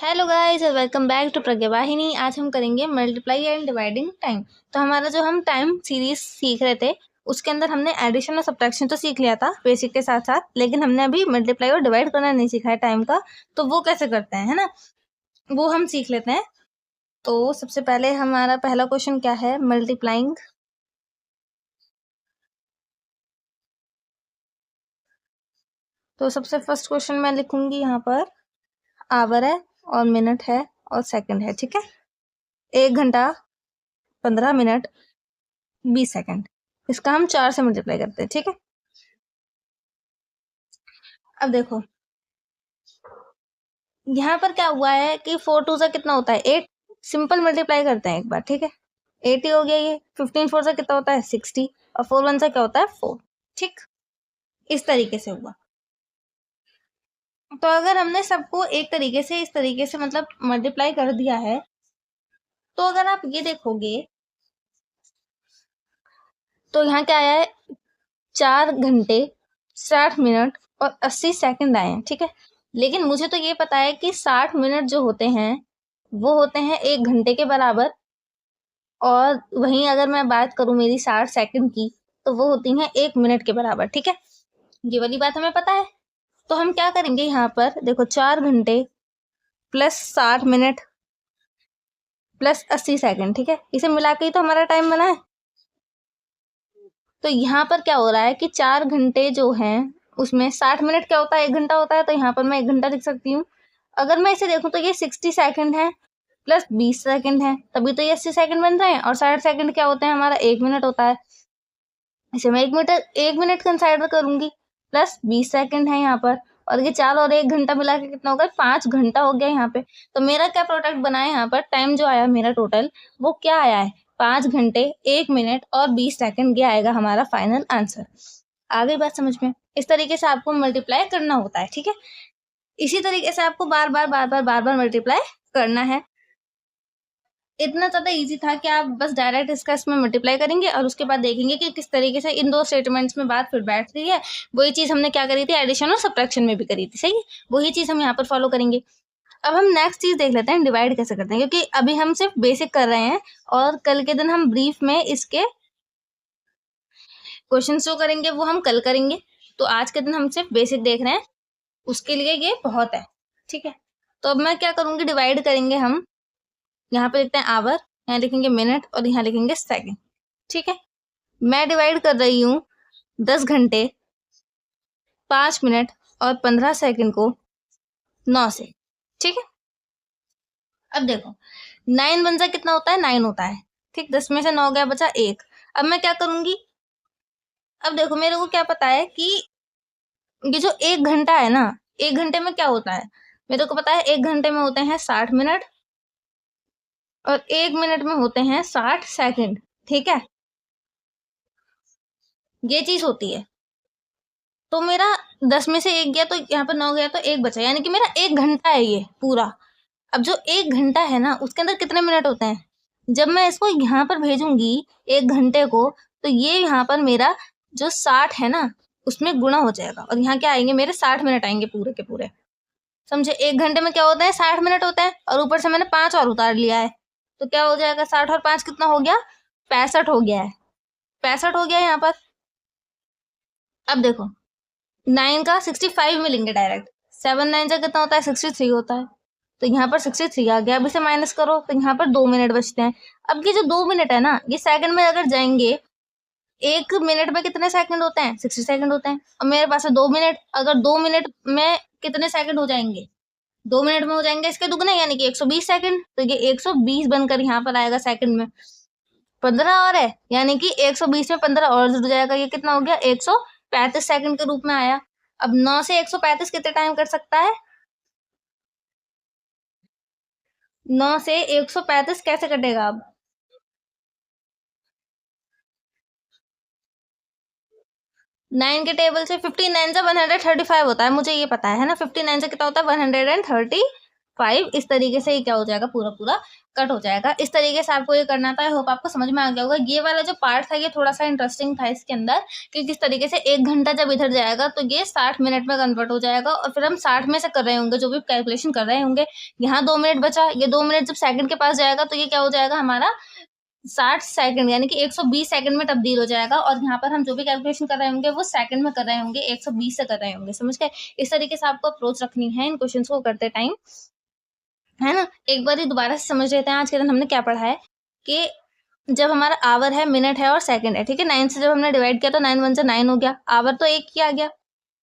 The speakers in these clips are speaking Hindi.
Hello guys, welcome back to Pragya Vahini. आज हम करेंगे मल्टीप्लाई एंड डिवाइडिंग टाइम। तो हमारा जो हम टाइम सीरीज सीख रहे थे उसके अंदर हमने एडिशन और सब्ट्रैक्शन तो सीख लिया था बेसिक के साथ साथ, लेकिन हमने अभी मल्टीप्लाई और डिवाइड करना नहीं सीखा है टाइम का। तो वो कैसे करते हैं, है ना, वो हम सीख लेते हैं। तो सबसे पहले हमारा पहला क्वेश्चन क्या है, मल्टीप्लाइंग। तो सबसे फर्स्ट क्वेश्चन मैं लिखूंगी यहाँ पर, आवर है और मिनट है और सेकंड है, ठीक है। 1 घंटा, 15 मिनट, 20 सेकंड। इसका हम 4 से मल्टीप्लाई करते हैं, ठीक है। अब देखो यहाँ पर क्या हुआ है कि 4 2 से कितना होता है 8। सिंपल मल्टीप्लाई करते हैं एक बार, ठीक है। 80 हो गया ये। 15 4 से कितना होता है 60 और 4 1 से क्या होता है 4, ठीक। इस तरीके से हुआ। तो अगर हमने सबको एक तरीके से इस तरीके से मतलब मल्टीप्लाई कर दिया है, तो अगर आप ये देखोगे तो यहाँ क्या आया है, 4 घंटे 60 मिनट और 80 सेकंड आए हैं, ठीक है। लेकिन मुझे तो ये पता है कि 60 मिनट जो होते हैं वो होते हैं 1 घंटे के बराबर, और वहीं अगर मैं बात करूं मेरी 60 सेकंड की तो वो होती हैं 1 मिनट के बराबर, ठीक है। ये वाली बात हमें पता है। तो हम क्या करेंगे यहाँ पर, देखो 4 घंटे प्लस 60 मिनट प्लस 80 सेकंड, ठीक है। इसे मिला के ही तो हमारा टाइम बना है। तो यहाँ पर क्या हो रहा है कि 4 घंटे जो हैं उसमें 60 मिनट क्या होता है, 1 घंटा होता है, तो यहाँ पर मैं 1 घंटा लिख सकती हूँ। अगर मैं इसे देखूं तो ये 60 सेकंड है प्लस 20 सेकंड है, तभी तो ये 80 सेकंड बन रहे हैं। और 60 सेकंड क्या होते हैं, हमारा 1 मिनट होता है। इसे मैं 1 मिनट कंसिडर करूंगी, प्लस 20 सेकंड है यहाँ पर। और ये 4 और 1 घंटा मिला के कितना होगा, 5 घंटा हो गया यहाँ पे। तो मेरा क्या प्रोडक्ट बना है यहाँ पर, टाइम जो आया मेरा टोटल वो क्या आया है, 5 घंटे 1 मिनट और 20 सेकंड। ये आएगा हमारा फाइनल आंसर। आ गई बात समझ में। इस तरीके से आपको मल्टीप्लाई करना होता है, ठीक है। इसी तरीके से आपको बार बार बार बार बार बार मल्टीप्लाई करना है। इतना ज़्यादा ईज़ी था कि आप बस डायरेक्ट इसका इसमें मल्टीप्लाई करेंगे और उसके बाद देखेंगे कि किस तरीके से इन 2 स्टेटमेंट्स में बात फिर बैठ रही है। वही चीज़ हमने क्या करी थी, एडिशन और सब्ट्रैक्शन में भी करी थी, सही है। वही चीज़ हम यहाँ पर फॉलो करेंगे। अब हम नेक्स्ट चीज़ देख लेते हैं, डिवाइड कैसे करते हैं, क्योंकि अभी हम सिर्फ बेसिक कर रहे हैं और कल के दिन हम ब्रीफ में इसके क्वेश्चन जो करेंगे वो हम कल करेंगे। तो आज के दिन हम सिर्फ बेसिक देख रहे हैं, उसके लिए ये बहुत है, ठीक है। तो अब मैं क्या करूँगी, डिवाइड करेंगे हम। यहाँ पे लिखते हैं आवर, यहाँ लिखेंगे मिनट और यहाँ लिखेंगे सेकंड, ठीक है। मैं डिवाइड कर रही हूँ 10 घंटे 5 मिनट और 15 सेकंड को 9 से, ठीक है। अब देखो 9 1 कितना होता है, 9 होता है, ठीक। 10 में से 9 गया, बचा 1। अब मैं क्या करूंगी, अब देखो मेरे को क्या पता है कि ये जो 1 घंटा है ना, 1 घंटे में क्या होता है, मेरे को पता है 1 घंटे में होते हैं 60 मिनट और 1 मिनट में होते हैं 60 सेकंड, ठीक है। ये चीज होती है। तो मेरा 10 में से 1 गया तो यहाँ पर 9 गया तो 1 बचा, यानी कि मेरा 1 घंटा है ये पूरा। अब जो 1 घंटा है ना उसके अंदर कितने मिनट होते हैं, जब मैं इसको यहाँ पर भेजूंगी 1 घंटे को, तो ये यहाँ पर मेरा जो 60 है ना उसमें गुणा हो जाएगा और यहाँ क्या आएंगे, मेरे 60 मिनट आएंगे पूरे के पूरे। समझे, 1 घंटे में क्या होता है 60 मिनट होता है और ऊपर से मैंने 5 और उतार लिया है, तो क्या हो जाएगा, 60 और 5 कितना हो गया, 65 हो गया है। 65 हो गया यहाँ पर। अब देखो 9 का 65 में लेंगे डायरेक्ट, 7 9 से कितना होता है 63 होता है, तो यहाँ पर 63 आ गया। अब इसे माइनस करो तो यहाँ पर 2 मिनट बचते हैं। अब ये जो 2 मिनट है ना ये सेकंड में अगर जाएंगे, 1 मिनट में कितने सेकंड होते हैं 60 सेकंड होते हैं। और मेरे पास है 2 मिनट, अगर 2 मिनट में कितने सेकंड हो जाएंगे, 2 मिनट में हो जाएंगे इसके दुगने, यानी कि 120 सेकंड। तो ये 120 बनकर यहाँ पर आएगा सेकंड में। 15 और है, यानी कि 120 में 15 और जुड़ जाएगा, ये कितना हो गया 135 सेकंड के रूप में आया। अब 9 से 135 कितने टाइम कर सकता है, 9 से 135 कैसे कटेगा। अब 9 के टेबल से 59 से 135 होता है, मुझे ये पता है ना। 59 से कितना होता है 135, 5 इस तरीके से ये क्या हो जाएगा, पूरा पूरा कट हो जाएगा। इस तरीके से आपको ये करना था। आई होप आपको समझ में आ गया होगा। ये वाला जो पार्ट था ये थोड़ा सा इंटरेस्टिंग था इसके अंदर, कि किस तरीके से 1 घंटा जब इधर जाएगा तो ये 60 मिनट में कन्वर्ट हो जाएगा, और फिर हम 60 में से कर रहे होंगे, जो भी कैलकुलेशन कर रहे होंगे। यहाँ 2 मिनट बचा, ये 2 मिनट जब सेकंड के पास जाएगा तो ये क्या हो जाएगा हमारा 60 सेकंड, यानी कि 120 सेकंड में तब्दील हो जाएगा। और यहाँ पर हम जो भी कैलकुलेशन कर रहे होंगे वो सेकंड में कर रहे होंगे, 120 से कर रहे होंगे। समझ गए? इस तरीके से आपको अप्रोच रखनी है इन क्वेश्चंस को करते टाइम, है ना। एक बार दोबारा से समझ लेते हैं आज के दिन हमने क्या पढ़ा है। कि जब हमारा आवर है, मिनट है और सेकंड है, ठीक है, 9 से जब हमने डिवाइड किया तो 9 1 से 9 हो गया, आवर तो एक ही आ गया,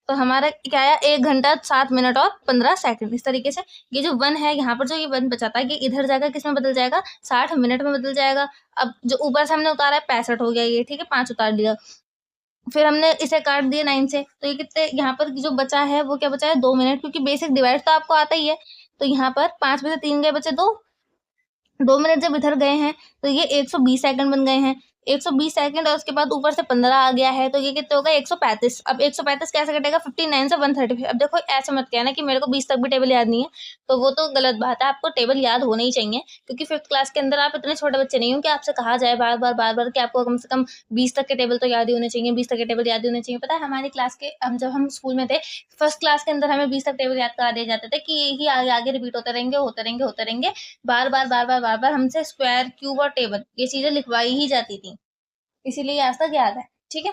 तो हमारा क्या आया, 1 घंटा 7 मिनट और 15 सेकंड। इस तरीके से ये जो 1 है, यहाँ पर जो ये 1 बचाता है, ये इधर जाएगा, किस में बदल जाएगा, 60 मिनट में बदल जाएगा। अब जो ऊपर से हमने उतारा है 65 हो गया ये, ठीक है, 5 उतार दिया। फिर हमने इसे काट दिया 9 से, तो ये कितने, यहाँ पर जो बचा है वो क्या बचा है, 2 मिनट, क्योंकि बेसिक डिवाइड तो आपको आता ही है। तो यहाँ पर 5 में से 3 गए, बचे 2, 2 मिनट जब इधर गए हैं तो ये 120 सेकंड बन गए हैं। 120 सेकंड और उसके बाद ऊपर से 15 आ गया है, तो ये कितने हो गए, 135। अब 135 कैसे कटेगा, 59 से 135। अब देखो ऐसे मत कहना कि मेरे को 20 तक भी टेबल याद नहीं है, तो वो तो गलत बात है। आपको टेबल याद होने ही चाहिए, क्योंकि 5th क्लास के अंदर आप इतने छोटे बच्चे नहीं हो कि आपसे कहा जाए बार बार कि आपको कम से कम 20 तक के टेबल तो याद ही होने चाहिए, 20 तक के टेबल याद ही होने चाहिए। पता है हमारी क्लास के, हम जब हम स्कूल में थे, फर्स्ट क्लास के अंदर हमें 20 तक टेबल याद करा दिए जाते थे, कि यही आगे आगे रिपीट होते रहेंगे होते रहेंगे होते रहेंगे, बार बार हमसे स्क्वायर, क्यूब और टेबल ये चीजें लिखवाई ही जाती थी, इसीलिए आज तक याद है। ठीक है,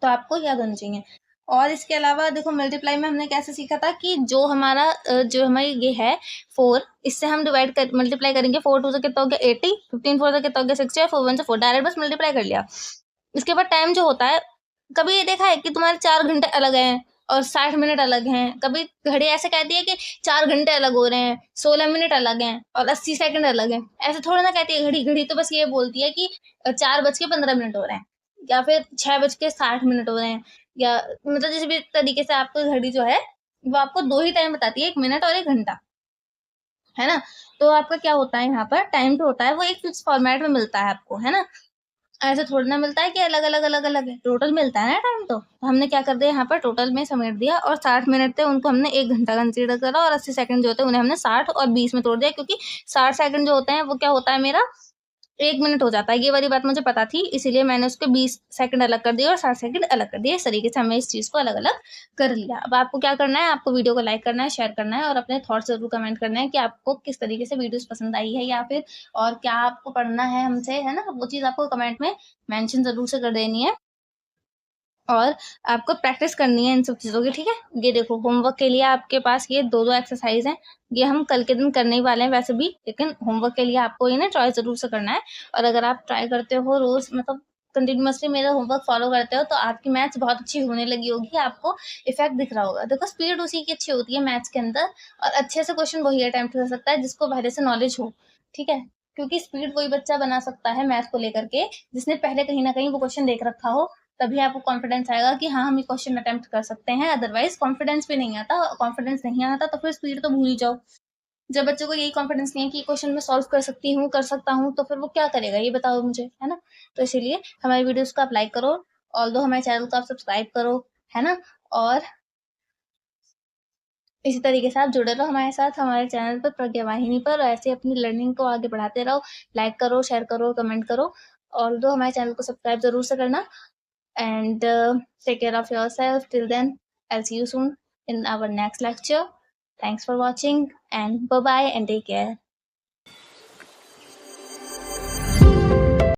तो आपको याद होनी चाहिए। और इसके अलावा देखो मल्टीप्लाई में हमने कैसे सीखा था, कि जो हमारा जो हमारी ये है 4, इससे हम डिवाइड कर मल्टीप्लाई करेंगे। 4 2 से कितना हो गया 80, 15 4 से कितना हो गया 60, और 4 1 से 4, डायरेक्ट बस मल्टीप्लाई कर लिया। इसके बाद टाइम जो होता है, कभी ये देखा है कि तुम्हारे 4 घंटे अलग हैं और 60 मिनट अलग हैं, कभी घड़ी ऐसे कहती है कि 4 घंटे अलग हो रहे हैं, 16 मिनट अलग हैं और 80 सेकंड अलग हैं। ऐसे थोड़ा ना कहती है घड़ी, घड़ी तो बस ये बोलती है कि 4:15 हो रहे हैं, या फिर 6:60 हो रहे हैं, या मतलब जिस भी तरीके से आपको घड़ी जो है वो आपको 2 ही टाइम बताती है, 1 मिनट और 1 घंटा, है ना। तो आपका क्या होता है, यहाँ पर टाइम जो होता है वो एक फिक्स फॉर्मेट में मिलता है आपको, है ना। ऐसे थोड़ी ना मिलता है कि अलग अलग अलग अलग है, टोटल मिलता है ना टाइम। तो हमने क्या कर दिया, यहाँ पर टोटल में समेट दिया, और 60 मिनट थे उनको हमने 1 घंटा कंसीडर करा, और 80 सेकंड जो होते हैं उन्हें हमने 60 और 20 में तोड़ दिया, क्योंकि 60 सेकंड जो होते हैं वो क्या होता है मेरा 1 मिनट हो जाता है। ये वाली बात मुझे पता थी, इसीलिए मैंने उसके 20 सेकंड अलग कर दिए और 60 सेकंड अलग कर दिए। इस तरीके से हमने इस चीज़ को अलग-अलग कर लिया। अब आपको क्या करना है, आपको वीडियो को लाइक करना है, शेयर करना है, और अपने थॉट्स ज़रूर कमेंट करना है कि आपको किस तरीके से वीडियोज़ पसंद आई है, या फिर और क्या आपको पढ़ना है हमसे, है ना? वो चीज़ आपको कमेंट में मेंशन ज़रूर से कर देनी है। और आपको प्रैक्टिस करनी है इन सब चीज़ों की, ठीक है? ये देखो होमवर्क के लिए आपके पास ये 2-2 एक्सरसाइज़ हैं, ये हम कल के दिन करने ही वाले हैं वैसे भी, लेकिन होमवर्क के लिए आपको ये ना ट्राई ज़रूर से करना है। और अगर आप ट्राई करते हो रोज़, मतलब कंटिन्यूअसली मेरा होमवर्क फॉलो करते हो, तो आपकी मैथ्स बहुत अच्छी होने लगी होगी, आपको इफ़ेक्ट दिख रहा होगा। देखो स्पीड उसी की अच्छी होती है मैथ्स के अंदर, और अच्छे से क्वेश्चन वही अटेम्प्ट कर सकता है जिसको पहले से नॉलेज हो, ठीक है? क्योंकि स्पीड वही बच्चा बना सकता है मैथ्स को लेकर के, जिसने पहले कहीं न कहीं वो क्वेश्चन देख रखा हो, तभी आपको कॉन्फिडेंस आएगा कि हाँ, हम ये क्वेश्चन अटेम्प्ट कर सकते हैं। अदरवाइज़ कॉन्फिडेंस भी नहीं आता, कॉन्फिडेंस नहीं आता तो फिर स्पीड तो भूल ही जाओ। जब बच्चों को यही कॉन्फिडेंस नहीं है कि ये क्वेश्चन मैं सॉल्व कर सकती हूँ, कर सकता हूँ, तो फिर वो क्या करेगा ये बताओ मुझे, है ना? तो इसीलिए हमारी वीडियोज़ को आप लाइक करो, ऑल्दो हमारे चैनल को आप सब्सक्राइब करो, है ना? और इसी तरीके से आप जुड़े रहो हमारे साथ, हमारे चैनल पर प्रज्ञा वाहिनी पर, और ऐसे अपनी लर्निंग को आगे बढ़ाते रहो। लाइक करो, शेयर करो, कमेंट करो। ऑल्दो हमारे चैनल को सब्सक्राइब ज़रूर से करना। And take care of yourself. Till then, I'll see you soon in our next lecture. Thanks for watching, and bye bye and take care.